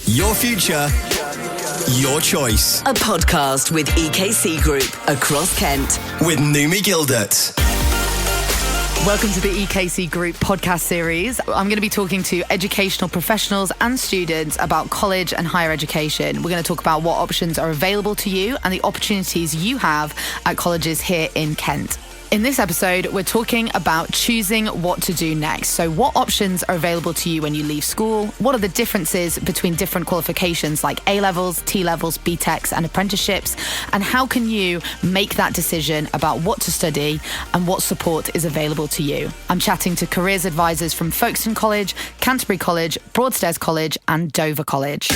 Your future, your choice. A podcast with EKC Group across Kent. With Numi Gildert. Welcome to the EKC Group podcast series. I'm going to be talking to educational professionals and students about college and higher education. We're going to talk about what options are available to you and the opportunities you have at colleges here in Kent. In this episode, we're talking about choosing what to do next. So what options are available to you when you leave school? What are the differences between different qualifications like A-levels, T-levels, BTECs and apprenticeships? And how can you make that decision about what to study and what support is available to you? I'm chatting to careers advisors from Folkestone College, Canterbury College, Broadstairs College and Dover College.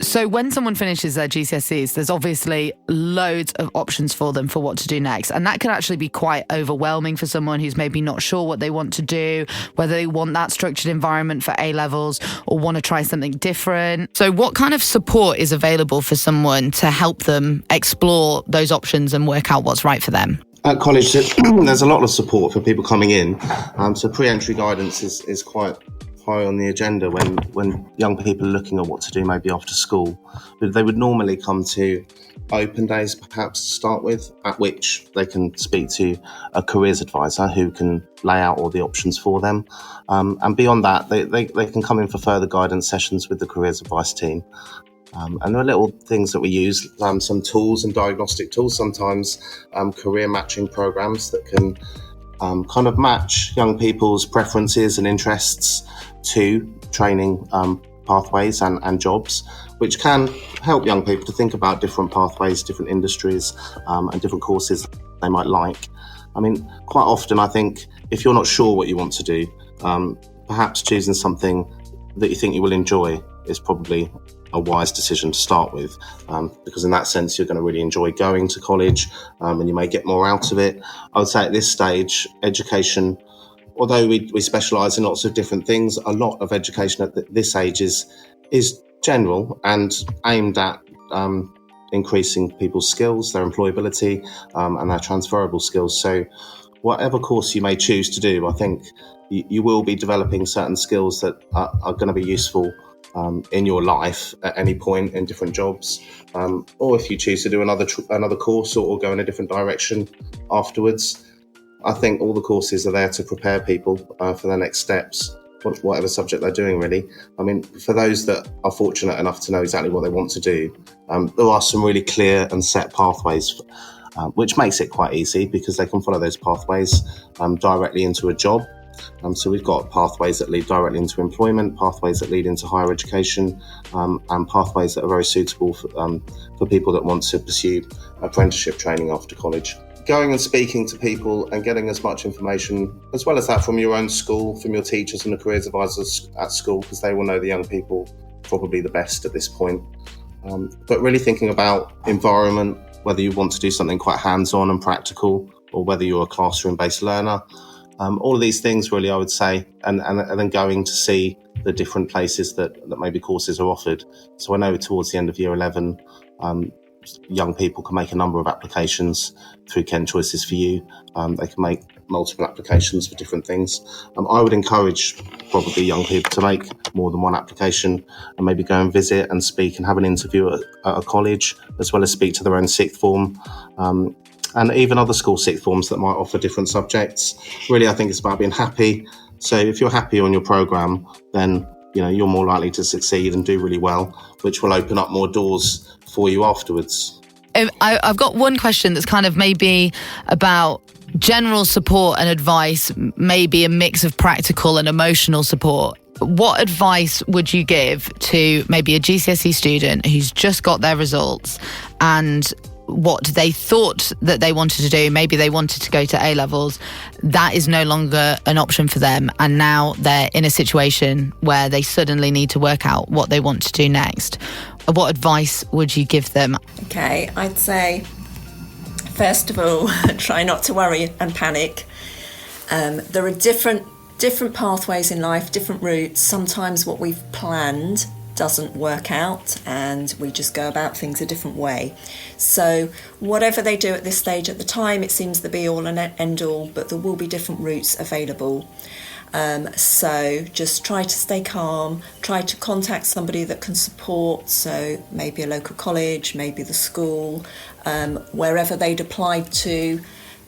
So when someone finishes their GCSEs, there's obviously loads of options for them for what to do next. And that can actually be quite overwhelming for someone who's maybe not sure what they want to do, whether they want that structured environment for A-levels or want to try something different. So what kind of support is available for someone to help them explore those options and work out what's right for them? At college, there's a lot of support for people coming in. So pre-entry guidance is quite high on the agenda when young people are looking at what to do maybe after school. But they would normally come to open days perhaps to start with, at which they can speak to a careers advisor who can lay out all the options for them. And beyond that, they can come in for further guidance sessions with the careers advice team. And there are little things that we use, some tools and diagnostic tools, sometimes career matching programs that can kind of match young people's preferences and interests to training pathways and jobs, which can help young people to think about different pathways, different industries and different courses they might like. I mean, quite often I think if you're not sure what you want to do, perhaps choosing something that you think you will enjoy is probably a wise decision to start with, because in that sense you're going to really enjoy going to college and you may get more out of it. I would say at this stage, education, although we specialise in lots of different things, a lot of education at this age is general and aimed at increasing people's skills, their employability and their transferable skills. So whatever course you may choose to do, I think you will be developing certain skills that are going to be useful in your life at any point in different jobs, or if you choose to do another course or go in a different direction afterwards. I think all the courses are there to prepare people for their next steps, whatever subject they're doing really. I mean, for those that are fortunate enough to know exactly what they want to do, there are some really clear and set pathways, which makes it quite easy because they can follow those pathways directly into a job. So we've got pathways that lead directly into employment, pathways that lead into higher education, and pathways that are very suitable for people that want to pursue apprenticeship training after college. Going and speaking to people and getting as much information as well as that from your own school, from your teachers and the careers advisors at school, because they will know the young people probably the best at this point. But really thinking about environment, whether you want to do something quite hands-on and practical or whether you're a classroom-based learner. All of these things really, I would say, and then going to see the different places that maybe courses are offered. So I know towards the end of year 11, young people can make a number of applications through Kent Choices for You. They can make multiple applications for different things. I would encourage probably young people to make more than one application and maybe go and visit and speak and have an interview at a college, as well as speak to their own sixth form. And even other school sixth forms that might offer different subjects. Really, I think it's about being happy. So if you're happy on your programme, then you're more likely to succeed and do really well, which will open up more doors for you afterwards. I've got one question that's kind of maybe about general support and advice, maybe a mix of practical and emotional support. What advice would you give to maybe a GCSE student who's just got their results and what they thought that they wanted to do, maybe they wanted to go to A-levels, that is no longer an option for them, and now they're in a situation where they suddenly need to work out what they want to do next? What advice would you give them? Okay, I'd say, first of all, try not to worry and panic. There are different pathways in life, different routes. Sometimes what we've planned doesn't work out and we just go about things a different way. So whatever they do at this stage at the time, it seems the be all and end all, but there will be different routes available. So just try to stay calm, try to contact somebody that can support, so maybe a local college, maybe the school, wherever they'd applied to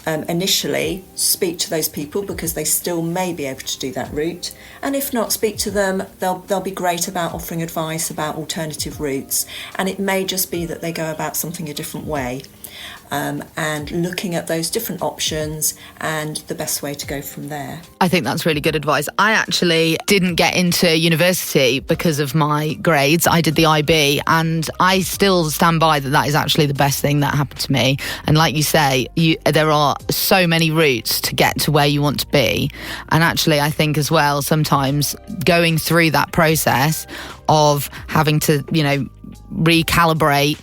initially, speak to those people because they still may be able to do that route. And if not, speak to them. They'll be great about offering advice about alternative routes. And it may just be that they go about something a different way. And looking at those different options and the best way to go from there. I think that's really good advice. I actually didn't get into university because of my grades. I did the IB, and I still stand by that is actually the best thing that happened to me. And like you say, there are so many routes to get to where you want to be. And actually, I think as well, sometimes going through that process of having to, recalibrate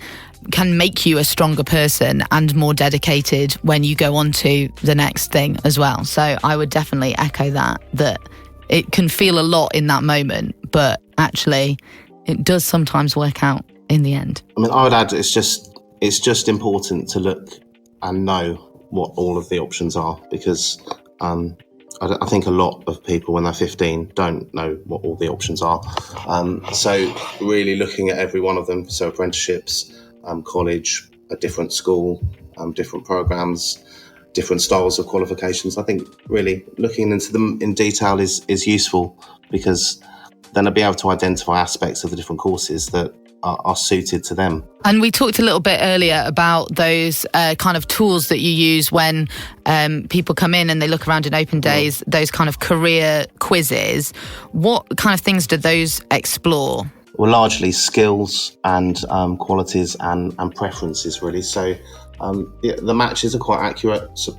can make you a stronger person and more dedicated when you go on to the next thing as well. So I would definitely echo that it can feel a lot in that moment, but actually it does sometimes work out in the end. I mean, I would add it's just important to look and know what all of the options are, because I think a lot of people when they're 15 don't know what all the options are. So really looking at every one of them, so apprenticeships, college, a different school, different programs, different styles of qualifications. I think really looking into them in detail is useful, because then I'll be able to identify aspects of the different courses that are suited to them. And we talked a little bit earlier about those kind of tools that you use when people come in and they look around in open days, those kind of career quizzes. What kind of things do those explore? Well, largely skills and qualities and preferences, really. So the matches are quite accurate. So,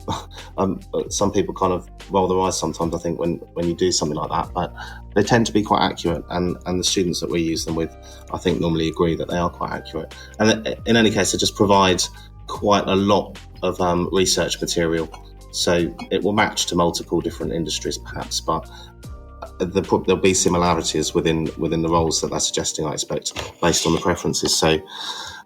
some people kind of roll their eyes sometimes, I think, when you do something like that, but they tend to be quite accurate. And the students that we use them with, I think, normally agree that they are quite accurate. And in any case, they just provide quite a lot of research material. So it will match to multiple different industries, perhaps, but there'll be similarities within the roles that they're suggesting, I expect, based on the preferences. So,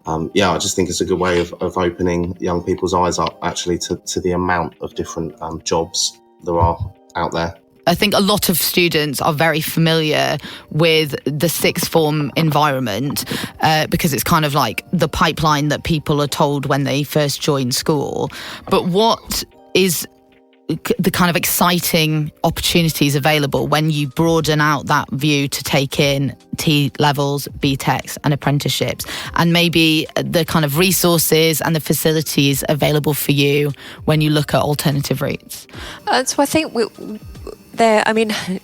I just think it's a good way of opening young people's eyes up, actually, to the amount of different jobs there are out there. I think a lot of students are very familiar with the sixth form environment because it's kind of like the pipeline that people are told when they first join school. But what is the kind of exciting opportunities available when you broaden out that view to take in T-levels, BTECs and apprenticeships, and maybe the kind of resources and the facilities available for you when you look at alternative routes? So I think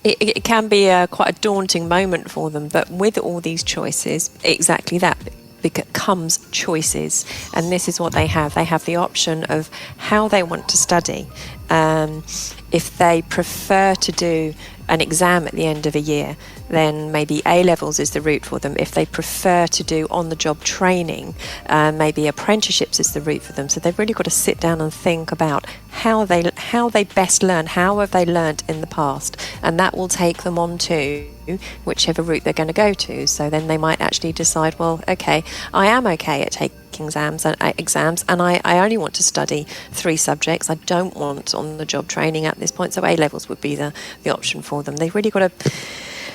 it can be quite a daunting moment for them, but with all these choices, exactly that becomes choices, and this is what they have. They have the option of how they want to study. If they prefer to do an exam at the end of a year, then maybe A-levels is the route for them. If they prefer to do on-the-job training, maybe apprenticeships is the route for them. So they've really got to sit down and think about how they best learn, how have they learnt in the past, and that will take them on to whichever route they're going to go to. So then they might actually decide, well, okay, I am okay at taking exams and I only want to study 3 subjects. I don't want on-the-job training at this point, so A-levels would be the option for them. They've really got to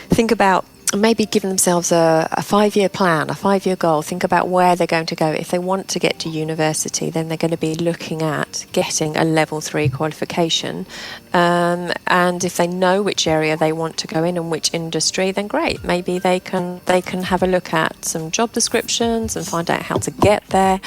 think about maybe giving themselves a 5-year plan, a 5-year goal. Think about where they're going to go. If they want to get to university, then they're going to be looking at getting a level 3 qualification. And if they know which area they want to go in and which industry, then great. Maybe they can have a look at some job descriptions and find out how to get there.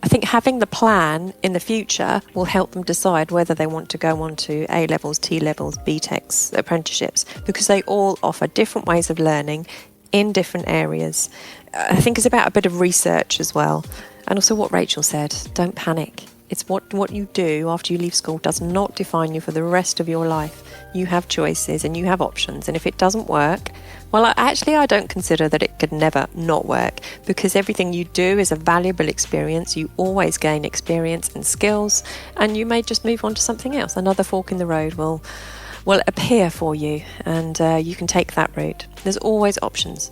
I think having the plan in the future will help them decide whether they want to go on to A-levels, T-levels, BTECs, apprenticeships, because they all offer different ways of learning in different areas. I think it's about a bit of research as well. And also what Rachel said, don't panic. It's what you do after you leave school does not define you for the rest of your life. You have choices and you have options. And if it doesn't work, well, I don't consider that it could never not work, because everything you do is a valuable experience. You always gain experience and skills, and you may just move on to something else. Another fork in the road will appear for you, and you can take that route. There's always options.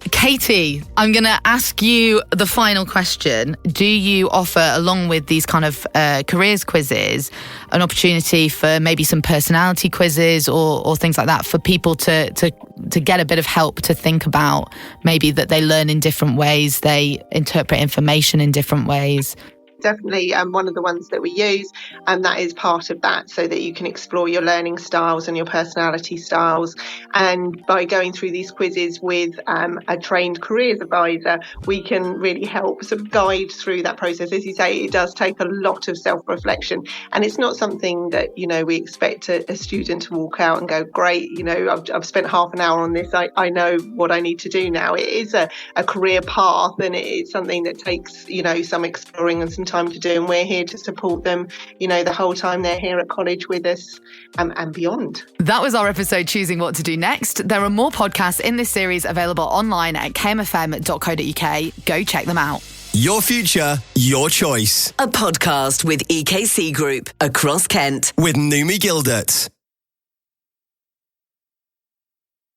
Katie, I'm going to ask you the final question. Do you offer, along with these kind of careers quizzes, an opportunity for maybe some personality quizzes or things like that for people to get a bit of help to think about maybe that they learn in different ways, they interpret information in different ways? Definitely one of the ones that we use, and that is part of that, so that you can explore your learning styles and your personality styles. And by going through these quizzes with a trained careers advisor, we can really help sort of guide through that process. As you say, it does take a lot of self-reflection, and it's not something that, you know, we expect a student to walk out and go, great, you know, I've spent half an hour on this, I know what I need to do now. It is a career path, and it's something that takes, you know, some exploring and some time to do, and we're here to support them, you know, the whole time they're here at college with us and beyond. That was our episode Choosing What to Do Next. There are more podcasts in this series available online at kmfm.co.uk. Go check them out. Your future, your choice. A podcast with EKC Group across Kent. With Numi Gildert.